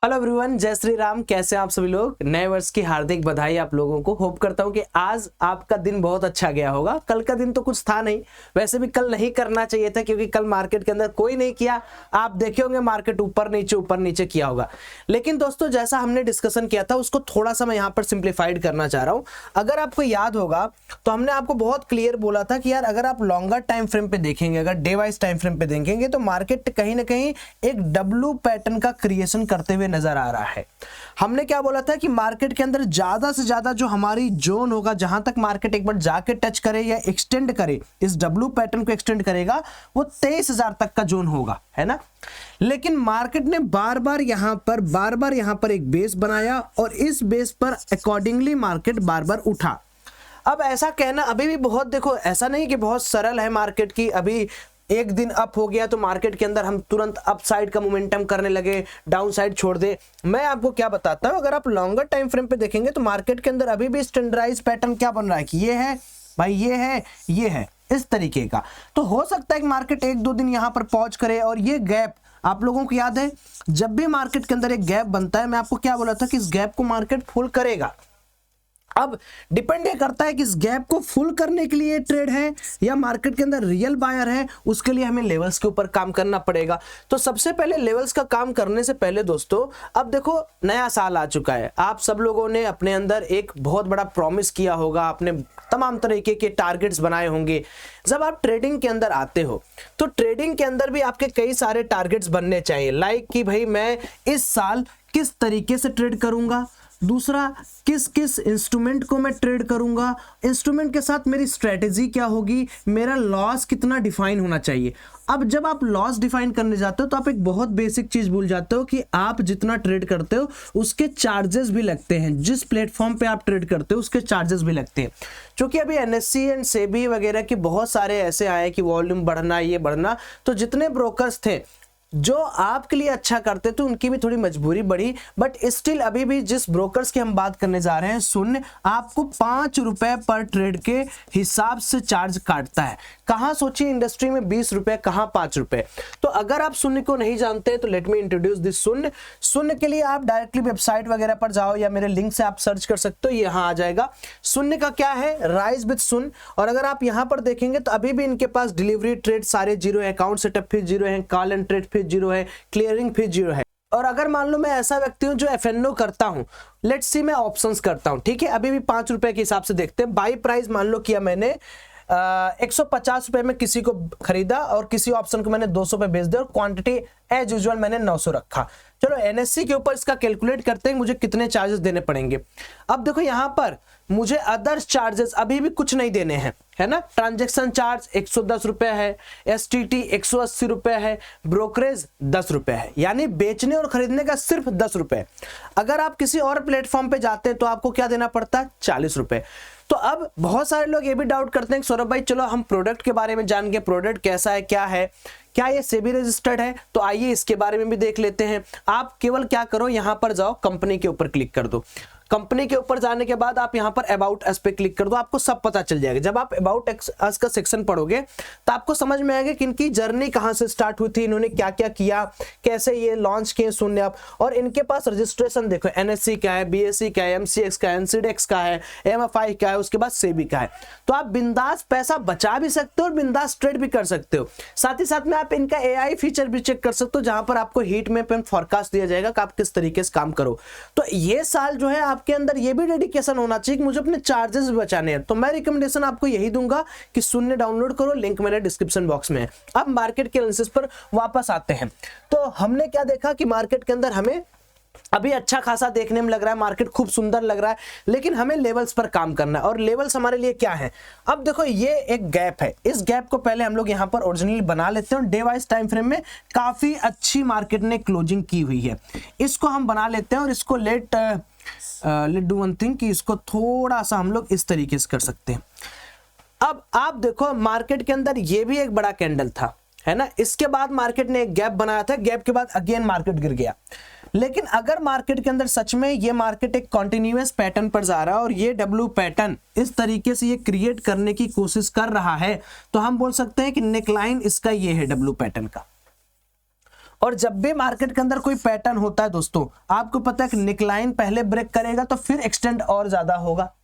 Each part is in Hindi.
हेलो एवरीवन, जय श्री राम। कैसे हैं आप सभी लोग? नए वर्ष की हार्दिक बधाई आप लोगों को। होप करता हूं कि आज आपका दिन बहुत अच्छा गया होगा। कल का दिन तो कुछ था नहीं, वैसे भी कल नहीं करना चाहिए था क्योंकि कल मार्केट के अंदर कोई नहीं किया। आप देखे होंगे मार्केट ऊपर नीचे किया होगा। लेकिन दोस्तों, जैसा हमने डिस्कशन किया था उसको थोड़ा सा मैं यहाँ पर सिंप्लीफाइड करना चाह रहा हूँ। अगर आपको याद होगा तो हमने आपको बहुत क्लियर बोला था कि यार अगर आप लॉन्गर टाइम फ्रेम पे देखेंगे, अगर डे वाइज टाइम फ्रेम पे देखेंगे तो मार्केट कहीं ना कहीं एक डब्ल्यू पैटर्न का क्रिएशन करते हुए नजर आ रहा है। हमने क्या बोला था कि मार्केट के अंदर ज्यादा से ज्यादा जो हमारी जोन होगा, जहां तक मार्केट एक बार जाके टच करे या एक्सटेंड करे, इस डब्ल्यू पैटर्न को एक्सटेंड करेगा, वो 23,000 तक का जोन होगा, है ना। लेकिन मार्केट ने बार बार यहां पर एक बेस बनाया और इस बेस पर अकॉर्डिंगली मार्केट बार बार उठा। अब ऐसा कहना अभी भी बहुत, देखो ऐसा नहीं कि बहुत सरल है मार्केट की। अभी एक दिन अप हो गया तो मार्केट के अंदर हम तुरंत अप साइड का मोमेंटम करने लगे, डाउन साइड छोड़ दे। मैं आपको क्या बताता हूं, अगर आप लॉन्गर टाइम फ्रेम पे देखेंगे तो मार्केट के अंदर अभी भी स्टैंडर्डाइज पैटर्न क्या बन रहा है कि ये है भाई, ये है इस तरीके का। तो हो सकता है कि मार्केट एक दो दिन यहां पर पॉज करे और ये गैप, आप लोगों को याद है जब भी मार्केट के अंदर एक गैप बनता है, मैं आपको क्या बोला था कि इस गैप को मार्केट फुल करेगा। अब डिपेंड ये करता है कि इस गैप को फुल करने के लिए ट्रेड है या मार्केट के अंदर रियल बायर है, उसके लिए हमें लेवल्स के ऊपर काम करना पड़ेगा। तो सबसे पहले लेवल्स का काम करने से पहले दोस्तों, अब देखो नया साल आ चुका है। आप सब लोगों ने अपने अंदर एक बहुत बड़ा प्रॉमिस किया होगा, आपने तमाम तरीके के टारगेट्स बनाए होंगे। जब आप ट्रेडिंग के अंदर आते हो तो ट्रेडिंग के अंदर भी आपके कई सारे टारगेट्स बनने चाहिए, लाइक कि भाई मैं इस साल किस तरीके से ट्रेड करूंगा, दूसरा किस किस इंस्ट्रूमेंट को मैं ट्रेड करूंगा, इंस्ट्रूमेंट के साथ मेरी स्ट्रेटेजी क्या होगी, मेरा लॉस कितना डिफाइन होना चाहिए। अब जब आप लॉस डिफाइन करने जाते हो तो आप एक बहुत बेसिक चीज भूल जाते हो कि आप जितना ट्रेड करते हो उसके चार्जेस भी लगते हैं, जिस प्लेटफॉर्म पे आप ट्रेड करते हो उसके चार्जेस भी लगते हैं। क्योंकि अभी एनएससी एंड सेबी वगैरह के बहुत सारे ऐसे आए कि वॉल्यूम बढ़ना, ये बढ़ना, तो जितने ब्रोकर्स थे जो आपके लिए अच्छा करते थे उनकी भी थोड़ी मजबूरी बढ़ी। बट स्टिल अभी भी जिस ब्रोकर्स की हम बात करने जा रहे हैं, शून्य आपको 5 रुपए पर ट्रेड के हिसाब से चार्ज काटता है। कहां सोचिए इंडस्ट्री में 20 रुपए, कहां 5 रुपए। तो अगर आप शून्य को नहीं जानते तो लेट मी इंट्रोड्यूस दिस शून्य। शून्य के लिए आप डायरेक्टली वेबसाइट वगैरह पर जाओ या मेरे लिंक से आप सर्च कर सकते हो, यहाँ आ जाएगा। शून्य का क्या है, राइज विद शून्य। और अगर आप यहाँ पर देखेंगे तो अभी भी इनके पास डिलीवरी ट्रेड सारे जीरो है, अकाउंट सेटअप फीस जीरो है, call and trade fees zero है, क्लियरिंग फीस जीरो है। और अगर मान लो मैं ऐसा व्यक्ति हूं जो एफएनओ करता हूं, लेट्स सी मैं ऑप्शंस करता हूं, ठीक है, अभी भी 5 रुपए के हिसाब से देखते हैं। बाई प्राइस मान लो किया मैंने 150 रुपए में किसी को खरीदा और किसी ऑप्शन को मैंने 200 पे बेच दिया और क्वांटिटी एज यूजुअल मैंने 900 रखा। चलो एनएससी के ऊपर इसका कैलकुलेट करते हैं मुझे कितने चार्जेस देने पड़ेंगे। अब देखो यहाँ पर मुझे अदर्स चार्जेस अभी भी कुछ नहीं देने हैं, है ना। ट्रांजैक्शन चार्ज 110 रुपए है, एसटीटी 180 रुपए है, ब्रोकरेज 10 रुपए है, यानी बेचने और खरीदने का सिर्फ 10 रुपए। अगर आप किसी और प्लेटफॉर्म पे जाते हैं तो आपको क्या देना पड़ता है, 40 रुपए। तो अब बहुत सारे लोग ये भी डाउट करते हैं कि सौरभ भाई चलो हम प्रोडक्ट के बारे में जान के, प्रोडक्ट कैसा है, क्या ये सेबी रजिस्टर्ड है, तो आइए इसके बारे में भी देख लेते हैं। आप केवल क्या करो, यहां पर जाओ, कंपनी के ऊपर क्लिक कर दो। कंपनी के ऊपर जाने के बाद आप यहां पर अबाउट अस पे क्लिक कर दो, आपको सब पता चल जाएगा। जब आप अबाउट अस का सेक्शन पढ़ोगे तो आपको समझ में आएगा कि इनकी जर्नी कहां से स्टार्ट हुई थी, इन्होंने क्या क्या किया, कैसे ये लॉन्च किए शून्य आप। और इनके पास रजिस्ट्रेशन देखो, एनएससी का है, बीएससी का है, एमसीएक्स का है, एनसीडेक्स का है, एमएफआई का है, उसके बाद सेबी का है। तो आप बिंदास पैसा बचा भी सकते हो और बिंदास ट्रेड भी कर सकते हो। साथ ही साथ में आप इनका एआई फीचर भी चेक कर सकते हो, जहां पर आपको हीट मैप एंड फॉरकास्ट दिया जाएगा कि आप किस तरीके से काम करो। तो ये साल जो है आपके अंदर ये भी डेडिकेशन होना चाहिए कि मुझे अपने चार्जेस बचाने हैं। तो मैं रिकमेंडेशन आपको यही दूंगा कि शून्य डाउनलोड करो, लिंक मेरे डिस्क्रिप्शन बॉक्स में है। अब मार्केट के एनालिसिस पर वापस आते हैं। तो हमने क्या देखा कि मार्केट के अंदर हमें अभी अच्छा खासा देखने में लग रहा है, मार्केट खूब सुंदर लग रहा है, लेकिन हमें लेवल्स पर काम करना है। और लेवल्स हमारे लिए क्या है, अब देखो ये एक गैप है, इस गैप को पहले हम लोग यहां पर ओरिजिनली बना लेते हैं। डे वाइज टाइम फ्रेम में काफी अच्छी मार्केट ने क्लोजिंग की हुई है, इसको हम बना लेते हैं और इसको लेट डू वन थिंग कि इसको थोड़ा सा हम लोग इस तरीके से कर सकते हैं। अब आप देखो मार्केट के अंदर ये भी एक बड़ा कैंडल था, है ना। इसके बाद मार्केट ने एक गैप बनाया था, गैप के बाद अगेन मार्केट गिर गया। लेकिन अगर मार्केट के अंदर सच में ये मार्केट एक कॉन्टिन्यूअस पैटर्न पर जा रहा है और ये डब्ल्यू पैटर्न इस तरीके से ये क्रिएट करने की कोशिश कर रहा है, तो हम बोल सकते हैं कि नेकलाइन इसका ये है डब्ल्यू पैटर्न का। और जब भी मार्केट के अंदर कोई पैटर्न होता है दोस्तों, आपको पता है कि नेकलाइन पहले ब्रेक करेगा तो फिर एक्सटेंड और ज्यादा होगा।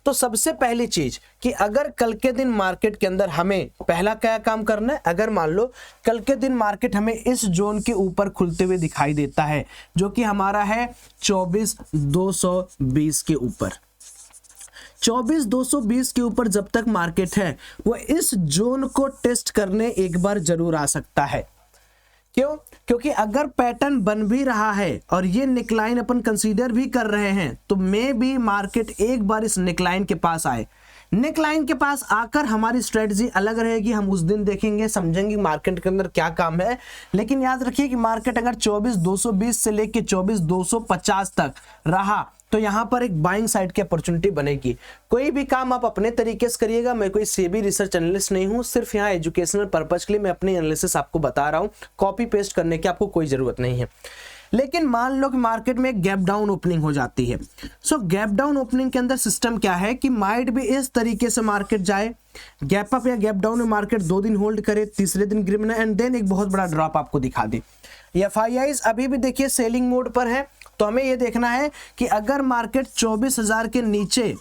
तो सबसे पहली चीज कि अगर कल के दिन मार्केट के अंदर हमें पहला क्या काम करना है, अगर मान लो कल के दिन मार्केट हमें इस जोन के ऊपर खुलते हुए दिखाई देता है जो कि हमारा है 24,220 के ऊपर, 24,220 के ऊपर जब तक मार्केट है वो इस जोन को टेस्ट करने एक बार जरूर आ सकता है। क्यों? क्योंकि अगर पैटर्न बन भी रहा है और ये नेकलाइन अपन कंसीडर भी कर रहे हैं तो मे भी मार्केट एक बार इस नेकलाइन के पास आए। नेकलाइन के पास आकर हमारी स्ट्रेटजी अलग रहेगी, हम उस दिन देखेंगे समझेंगे मार्केट के अंदर क्या काम है। लेकिन याद रखिए कि मार्केट अगर 24,220 से लेके 24,250 तक रहा तो यहां पर एक बाइंग साइड की अपॉर्चुनिटी बनेगी। कोई भी काम आप अपने तरीके से करिएगा, मैं कोई सेबी रिसर्च एनालिस्ट नहीं हूं, सिर्फ यहां एजुकेशनल पर्पज के लिए मैं अपनी एनालिसिस आपको बता रहा हूं, कॉपी पेस्ट करने की आपको कोई जरूरत नहीं है। लेकिन मान लो कि मार्केट में एक गैप डाउन ओपनिंग हो जाती है। सो गैप डाउन ओपनिंग के अंदर सिस्टम क्या है कि माइट भी इस तरीके से मार्केट जाए, गैप अप या गैप डाउन में मार्केट 2 दिन होल्ड करे, तीसरे दिन गिर बना एंड देन एक बहुत बड़ा ड्रॉप आपको दिखा दे। एफआईआईज अभी भी देखिए सेलिंग मोड पर है, तो हमें यह देखना है कि अगर मार्केट 24,000 के नीचे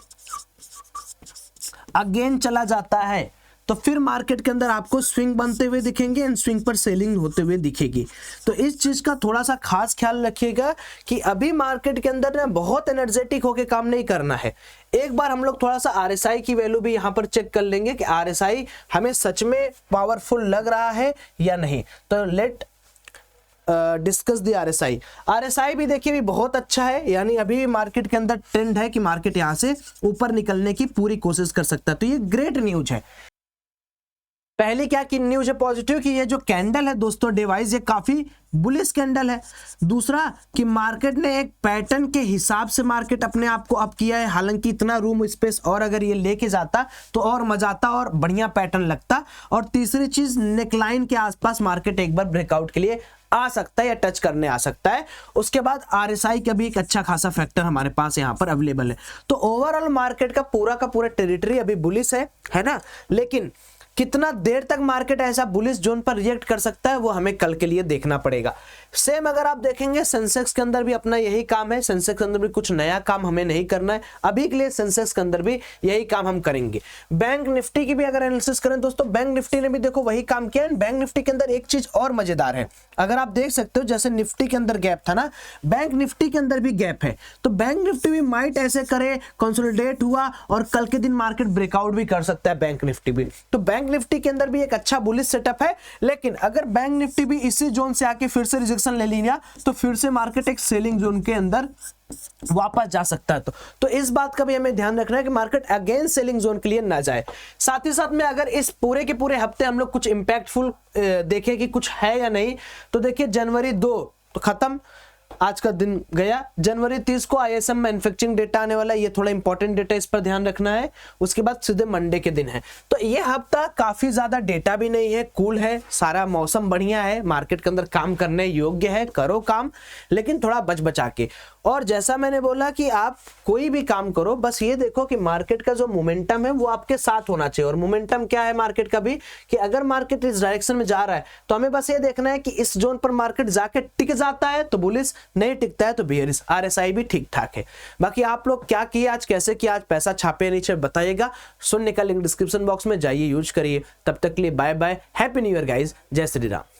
अगेन चला जाता है तो फिर मार्केट के अंदर आपको स्विंग बनते हुए दिखेंगे एंड स्विंग पर सेलिंग होते हुए दिखेगी। तो इस चीज का थोड़ा सा खास ख्याल रखिएगा कि अभी मार्केट के अंदर ना बहुत एनर्जेटिक होके काम नहीं करना है। एक बार हम लोग थोड़ा सा आरएसआई की वैल्यू भी यहां पर चेक कर लेंगे कि आरएसआई हमें सच में पावरफुल लग रहा है या नहीं। तो let discuss the RSI. RSI भी देखिए भी बहुत अच्छा है, यानी अभी भी मार्केट के अंदर ट्रेंड है कि मार्केट यहां से ऊपर निकलने की पूरी कोशिश कर सकता है। तो ये ग्रेट न्यूज है। पहले क्या की न्यूज है पॉजिटिव कि ये जो कैंडल है दोस्तों डिवाइस ये काफी बुलिश कैंडल है। दूसरा कि मार्केट ने एक पैटर्न के हिसाब से मार्केट अपने आप को अप किया है, हालांकि इतना रूम स्पेस और अगर ये लेके जाता तो और मजा आता और बढ़िया पैटर्न लगता। और तीसरी चीज नेकलाइन के आसपास मार्केट एक बार ब्रेकआउट के लिए आ सकता है या टच करने आ सकता है। उसके बाद आरएसआई का भी एक अच्छा खासा फैक्टर हमारे पास यहाँ पर अवेलेबल है। तो ओवरऑल मार्केट का पूरा टेरिटरी अभी बुलिश है ना। लेकिन कितना देर तक मार्केट ऐसा बुलिश जोन पर रिएक्ट कर सकता है वो हमें कल के लिए देखना पड़ेगा। सेम अगर आप देखेंगे सेंसेक्स के अंदर भी अपना यही काम है, सेंसेक्स के अंदर भी कुछ नया काम हमें नहीं करना है अभी के लिए, सेंसेक्स के अंदर भी यही काम हम करेंगे। बैंक निफ्टी की भी अगर एनालिसिस करें दोस्तों, बैंक निफ्टी ने भी देखो वही काम किया है। बैंक निफ्टी के अंदर एक चीज और मजेदार है, अगर आप देख सकते हो जैसे निफ्टी के अंदर गैप था ना, बैंक निफ्टी के अंदर भी गैप है। तो बैंक निफ्टी भी माइट ऐसे करे कंसोलिडेट हुआ और कल के दिन मार्केट ब्रेकआउट भी कर सकता है बैंक निफ्टी भी। तो बैंक निफ्टी के अंदर भी एक अच्छा बुलिश सेटअप है। लेकिन अगर बैंक निफ्टी भी इसी जोन से आके फिर से रिजेक्शन ले लिया तो फिर से मार्केट एक सेलिंग जोन के अंदर वापस जा सकता है। तो इस बात का भी हमें ध्यान रखना है कि मार्केट अगेन सेलिंग जोन के लिए ना जाए। साथ ही साथ में अगर इस पूरे के पूरे हफ्ते हम लोग कुछ इंपैक्टफुल देखें कि कुछ है या नहीं, तो देखिए जनवरी 2 तो खत्म, आज का दिन गया। जनवरी 30 को आईएसएम मैन्युफैक्चरिंग डेटा आने वाला है, ये थोड़ा इंपॉर्टेंट डेटा, इस पर ध्यान रखना है। उसके बाद सीधे मंडे के दिन है। तो ये हफ्ता काफी ज्यादा डेटा भी नहीं है, कूल है, सारा मौसम बढ़िया है, मार्केट के अंदर काम करने योग्य है, करो काम, लेकिन थोड़ा बच बचा के। और जैसा मैंने बोला कि आप कोई भी काम करो, बस ये देखो कि मार्केट का जो मोमेंटम है वो आपके साथ होना चाहिए। और मोमेंटम क्या है मार्केट का भी, कि अगर मार्केट इस डायरेक्शन में जा रहा है तो हमें बस ये देखना है कि इस जोन पर मार्केट जाके टिक जाता है तो बुलिश, नहीं टिकता है तो बेयरिश। आरएसआई भी ठीक ठाक है। बाकी आप लोग क्या किए आज, कैसे किया आज, पैसा छापे नीचे बताइएगा। सुनने का लिंक डिस्क्रिप्शन बॉक्स में जाइए, यूज करिए। तब तक के लिए bye bye, happy new year guys, जय श्री राम।